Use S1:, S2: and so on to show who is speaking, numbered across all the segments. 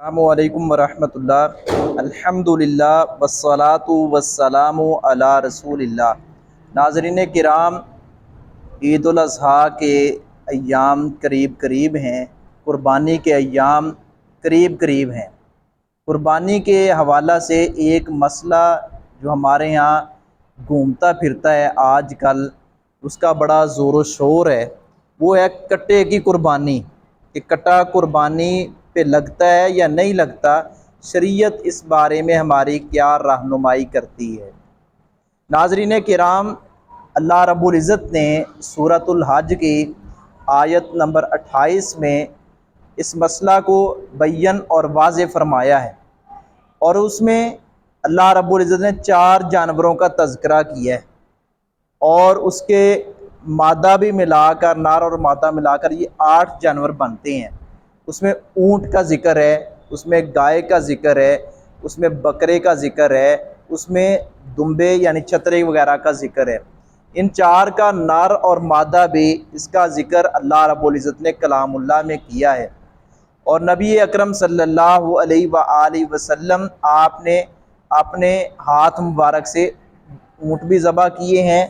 S1: السلام ورحمۃ اللہ۔ الحمدللہ والصلاۃ والسلام علی رسول اللہ۔ ناظرین کرام، عید الاضحیٰ کے ایام قریب قریب ہیں، قربانی کے ایام قریب قریب ہیں۔ قربانی کے حوالہ سے ایک مسئلہ جو ہمارے یہاں گھومتا پھرتا ہے آج کل، اس کا بڑا زور و شور ہے، وہ ہے کٹے کی قربانی، کہ کٹا قربانی پہ لگتا ہے یا نہیں لگتا۔ شریعت اس بارے میں ہماری کیا رہنمائی کرتی ہے؟ ناظرین کرام، اللہ رب العزت نے سورۃ الحج کی آیت نمبر 28 میں اس مسئلہ کو بیان اور واضح فرمایا ہے، اور اس میں اللہ رب العزت نے 4 جانوروں کا تذکرہ کیا ہے، اور اس کے مادہ بھی ملا کر، نر اور مادہ ملا کر یہ 8 جانور بنتے ہیں۔ اس میں اونٹ کا ذکر ہے، اس میں گائے کا ذکر ہے، اس میں بکرے کا ذکر ہے، اس میں دمبے یعنی چھترے وغیرہ کا ذکر ہے۔ ان 4 کا نر اور مادہ بھی اس کا ذکر اللہ رب العزت نے کلام اللہ میں کیا ہے، اور نبی اکرم صلی اللہ علیہ وآلہ وسلم آپ نے اپنے ہاتھ مبارک سے اونٹ بھی ذبح کیے ہیں،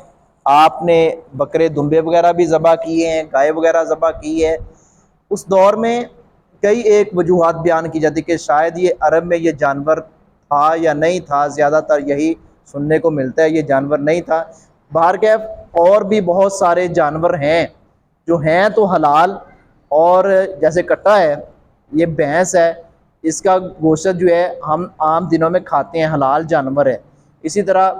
S1: آپ نے بکرے دمبے وغیرہ بھی ذبح کیے ہیں، گائے وغیرہ ذبح کی ہے۔ اس دور میں کئی ایک وجوہات بیان کی جاتی کہ شاید یہ عرب میں یہ جانور تھا یا نہیں تھا، زیادہ تر یہی سننے کو ملتا ہے یہ جانور نہیں تھا۔ بہرکیف اور بھی بہت سارے جانور ہیں جو ہیں تو حلال، اور جیسے کٹا ہے، یہ بھینس ہے، اس کا گوشت جو ہے ہم عام دنوں میں کھاتے ہیں، حلال جانور ہے۔ اسی طرح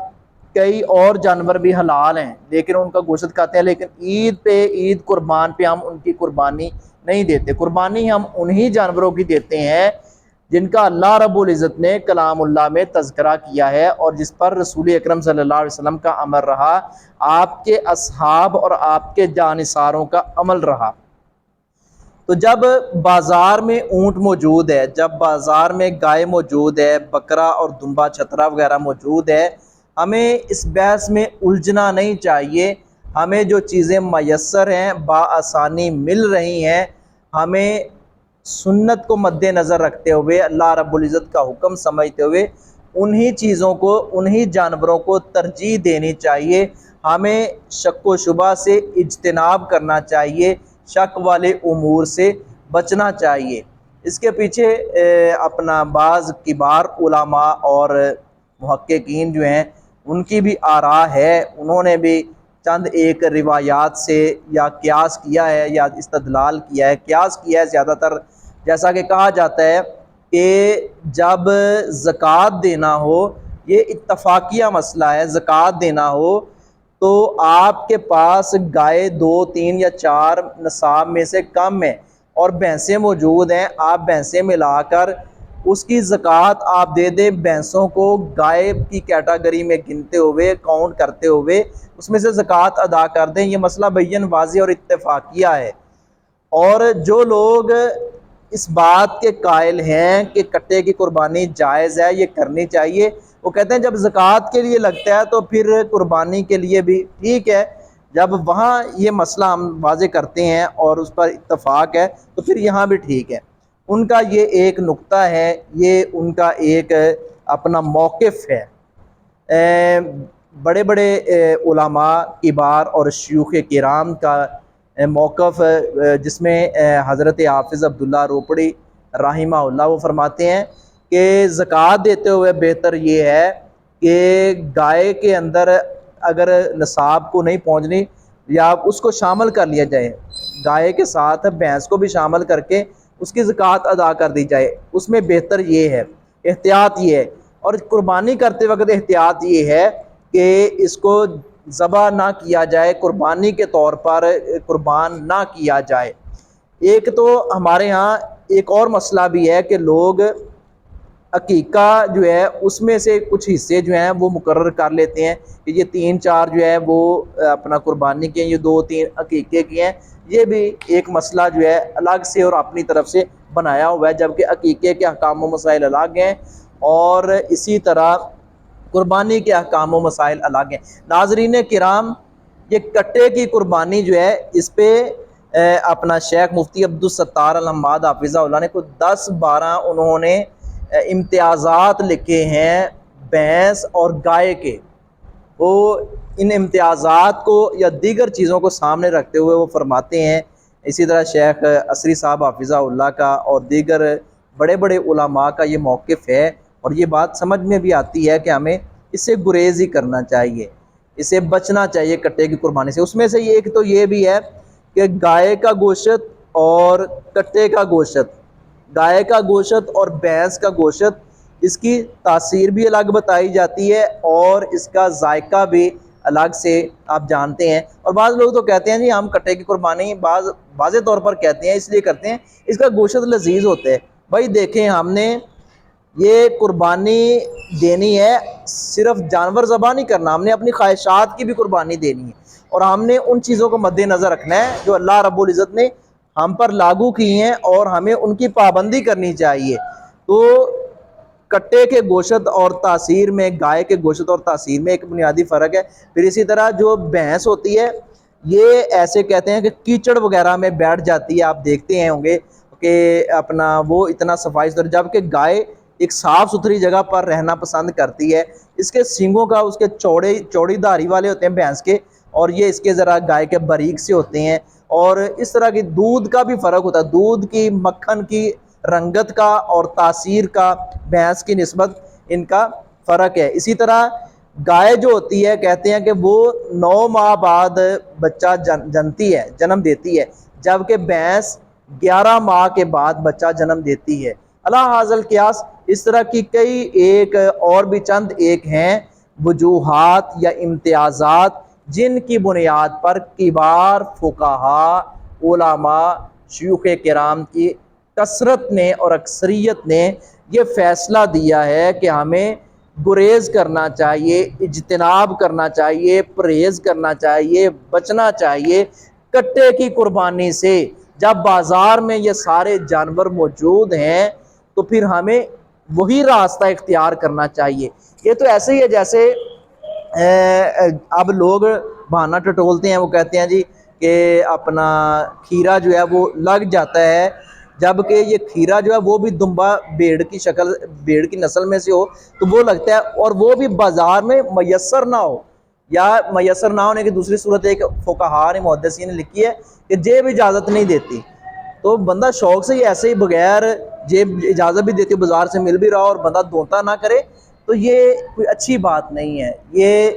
S1: کئی اور جانور بھی حلال ہیں لیکن ان کا گوشت کھاتے ہیں، لیکن عید قربان پہ ہم ان کی قربانی نہیں دیتے۔ قربانی ہم انہی جانوروں کی دیتے ہیں جن کا اللہ رب العزت نے کلام اللہ میں تذکرہ کیا ہے، اور جس پر رسول اکرم صلی اللہ علیہ وسلم کا عمل رہا، آپ کے اصحاب اور آپ کے جانثاروں کا عمل رہا۔ تو جب بازار میں اونٹ موجود ہے، جب بازار میں گائے موجود ہے، بکرا اور دمبا چھترا وغیرہ موجود ہے، ہمیں اس بحث میں الجھنا نہیں چاہیے۔ ہمیں جو چیزیں میسر ہیں، بآسانی مل رہی ہیں، ہمیں سنت کو مد نظر رکھتے ہوئے، اللہ رب العزت کا حکم سمجھتے ہوئے انہی چیزوں کو، انہی جانوروں کو ترجیح دینی چاہیے۔ ہمیں شک و شبہ سے اجتناب کرنا چاہیے، شک والے امور سے بچنا چاہیے۔ اس کے پیچھے اپنا بعض کبار علماء اور محققین جو ہیں ان کی بھی آراء ہے، انہوں نے بھی چند ایک روایات سے یا قیاس کیا ہے یا استدلال کیا ہے۔ قیاس کیا ہے زیادہ تر، جیسا کہ کہا جاتا ہے کہ جب زکوٰۃ دینا ہو، یہ اتفاقیہ مسئلہ ہے، زکوٰۃ دینا ہو تو آپ کے پاس گائے 2 3 یا 4 نصاب میں سے کم ہے اور بھینسیں موجود ہیں، آپ بھینسیں ملا کر اس کی زکوٰۃ آپ دے دیں۔ بھینسوں کو گائے کی کیٹاگری میں گنتے ہوئے، کاؤنٹ کرتے ہوئے اس میں سے زکوٰۃ ادا کر دیں۔ یہ مسئلہ بیان واضح اور اتفاقیہ ہے، اور جو لوگ اس بات کے قائل ہیں کہ کٹے کی قربانی جائز ہے، یہ کرنی چاہیے، وہ کہتے ہیں جب زکوٰۃ کے لیے لگتا ہے تو پھر قربانی کے لیے بھی ٹھیک ہے۔ جب وہاں یہ مسئلہ ہم واضح کرتے ہیں اور اس پر اتفاق ہے تو پھر یہاں بھی ٹھیک ہے۔ ان کا یہ ایک نقطہ ہے، یہ ان کا ایک اپنا موقف ہے۔ بڑے بڑے علماء کبار اور شیوخ کرام کا موقف، جس میں حضرت حافظ عبداللہ روپڑی رحمہ اللہ وہ فرماتے ہیں کہ زکوٰۃ دیتے ہوئے بہتر یہ ہے کہ گائے کے اندر اگر نصاب کو نہیں پہنچنی یا اس کو شامل کر لیا جائے، گائے کے ساتھ بھینس کو بھی شامل کر کے اس کی زکوٰۃ ادا کر دی جائے، اس میں بہتر یہ ہے، احتیاط یہ ہے۔ اور قربانی کرتے وقت احتیاط یہ ہے کہ اس کو ذبح نہ کیا جائے، قربانی کے طور پر قربان نہ کیا جائے۔ ایک تو ہمارے ہاں ایک اور مسئلہ بھی ہے کہ لوگ عقیقہ جو ہے اس میں سے کچھ حصے جو ہیں وہ مقرر کر لیتے ہیں کہ یہ 3 4 جو ہے وہ اپنا قربانی کے ہیں، یہ 2 3 عقیقے کے ہیں۔ یہ بھی ایک مسئلہ جو ہے الگ سے اور اپنی طرف سے بنایا ہوا ہے، جبکہ عقیقے کے احکام و مسائل الگ ہیں اور اسی طرح قربانی کے احکام و مسائل الگ ہیں۔ ناظرین کرام، یہ کٹے کی قربانی جو ہے اس پہ اپنا شیخ مفتی عبدالستار الحماد حافظہ اللہ نے کوئی 10-12 انہوں نے امتیازات لکھے ہیں بھینس اور گائے کے. وہ ان امتیازات کو یا دیگر چیزوں کو سامنے رکھتے ہوئے وہ فرماتے ہیں. اسی طرح شیخ عصری صاحب حافظہ اللہ کا اور دیگر بڑے بڑے علماء کا یہ موقف ہے، اور یہ بات سمجھ میں بھی آتی ہے کہ ہمیں اس سے گریز ہی کرنا چاہیے، اسے بچنا چاہیے کٹے کی قربانی سے. اس میں سے ایک تو یہ بھی ہے کہ گائے کا گوشت اور کٹے کا گوشت، گائے کا گوشت اور بھینس کا گوشت، اس کی تاثیر بھی الگ بتائی جاتی ہے اور اس کا ذائقہ بھی الگ سے آپ جانتے ہیں. اور بعض لوگ تو کہتے ہیں جی ہم کٹے کی قربانی واضح طور پر کہتے ہیں اس لیے کرتے ہیں اس کا گوشت لذیذ ہوتا ہے. بھائی دیکھیں، ہم نے یہ قربانی دینی ہے، صرف جانور ذبح نہیں کرنا، ہم نے اپنی خواہشات کی بھی قربانی دینی ہے، اور ہم نے ان چیزوں کو مد نظر رکھنا ہے جو اللہ رب العزت نے ہم پر لاگو کی ہیں اور ہمیں ان کی پابندی کرنی چاہیے. تو کٹے کے گوشت اور تاثیر میں، گائے کے گوشت اور تاثیر میں ایک بنیادی فرق ہے. پھر اسی طرح جو بھینس ہوتی ہے یہ ایسے کہتے ہیں کہ کیچڑ وغیرہ میں بیٹھ جاتی ہے، آپ دیکھتے ہیں ہوں گے کہ اپنا وہ اتنا صفائی ستھری، جبکہ گائے ایک صاف ستھری جگہ پر رہنا پسند کرتی ہے. اس کے سینگوں کا اس کے چوڑی دھاری والے ہوتے ہیں بھینس کے، اور یہ اس کے ذرا گائے کے باریک سے ہوتے ہیں. اور اس طرح کی دودھ کا بھی فرق ہوتا ہے، دودھ کی، مکھن کی رنگت کا اور تاثیر کا بھینس کی نسبت ان کا فرق ہے. اسی طرح گائے جو ہوتی ہے کہتے ہیں کہ وہ 9 ماہ بعد بچہ جنم دیتی ہے، جبکہ بھینس 11 ماہ کے بعد بچہ جنم دیتی ہے. اللہ حاصل قیاس اس طرح کی کئی ایک اور بھی چند ایک ہیں وجوہات یا امتیازات جن کی بنیاد پر کبار فقہا، علماء، شیوخ کرام کی کثرت نے اور اکثریت نے یہ فیصلہ دیا ہے کہ ہمیں گریز کرنا چاہیے، اجتناب کرنا چاہیے، پرہیز کرنا چاہیے، بچنا چاہیے کٹے کی قربانی سے. جب بازار میں یہ سارے جانور موجود ہیں تو پھر ہمیں وہی راستہ اختیار کرنا چاہیے. یہ تو ایسے ہی ہے جیسے اب لوگ بہانہ ٹٹولتے ہیں، وہ کہتے ہیں جی کہ اپنا کھیرا جو ہے وہ لگ جاتا ہے، جبکہ یہ کھیرا جو ہے وہ بھی دمبا بھیڑ کی نسل میں سے ہو تو وہ لگتا ہے، اور وہ بھی بازار میں میسر نہ ہو، یا میسر نہ ہونے کی دوسری صورت ایک فقہا نے، محدثین نے لکھی ہے کہ جیب اجازت نہیں دیتی. تو بندہ شوق سے ہی ایسے ہی بغیر جیب اجازت بھی دیتی، بازار سے مل بھی رہا اور بندہ دھوتا نہ کرے، تو یہ کوئی اچھی بات نہیں ہے، یہ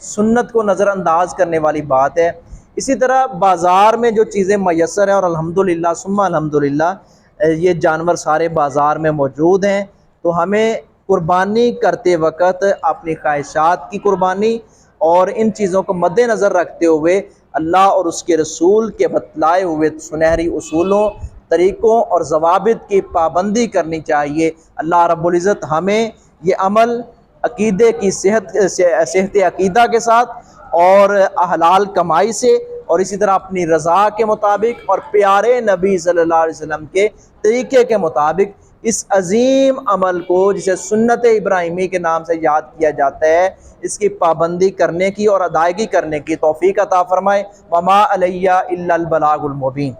S1: سنت کو نظر انداز کرنے والی بات ہے. اسی طرح بازار میں جو چیزیں میسر ہیں، اور الحمدللہ ثم الحمدللہ یہ جانور سارے بازار میں موجود ہیں، تو ہمیں قربانی کرتے وقت اپنی خواہشات کی قربانی اور ان چیزوں کو مد نظر رکھتے ہوئے اللہ اور اس کے رسول کے بتلائے ہوئے سنہری اصولوں، طریقوں اور ضوابط کی پابندی کرنی چاہیے. اللہ رب العزت ہمیں یہ عمل عقیدے کی صحت عقیدہ کے ساتھ اور حلال کمائی سے، اور اسی طرح اپنی رضا کے مطابق اور پیارے نبی صلی اللہ علیہ وسلم کے طریقے کے مطابق اس عظیم عمل کو جسے سنت ابراہیمی کے نام سے یاد کیا جاتا ہے، اس کی پابندی کرنے کی اور ادائیگی کرنے کی توفیق عطا فرمائے. وما علیہ الا البلاغ المبین.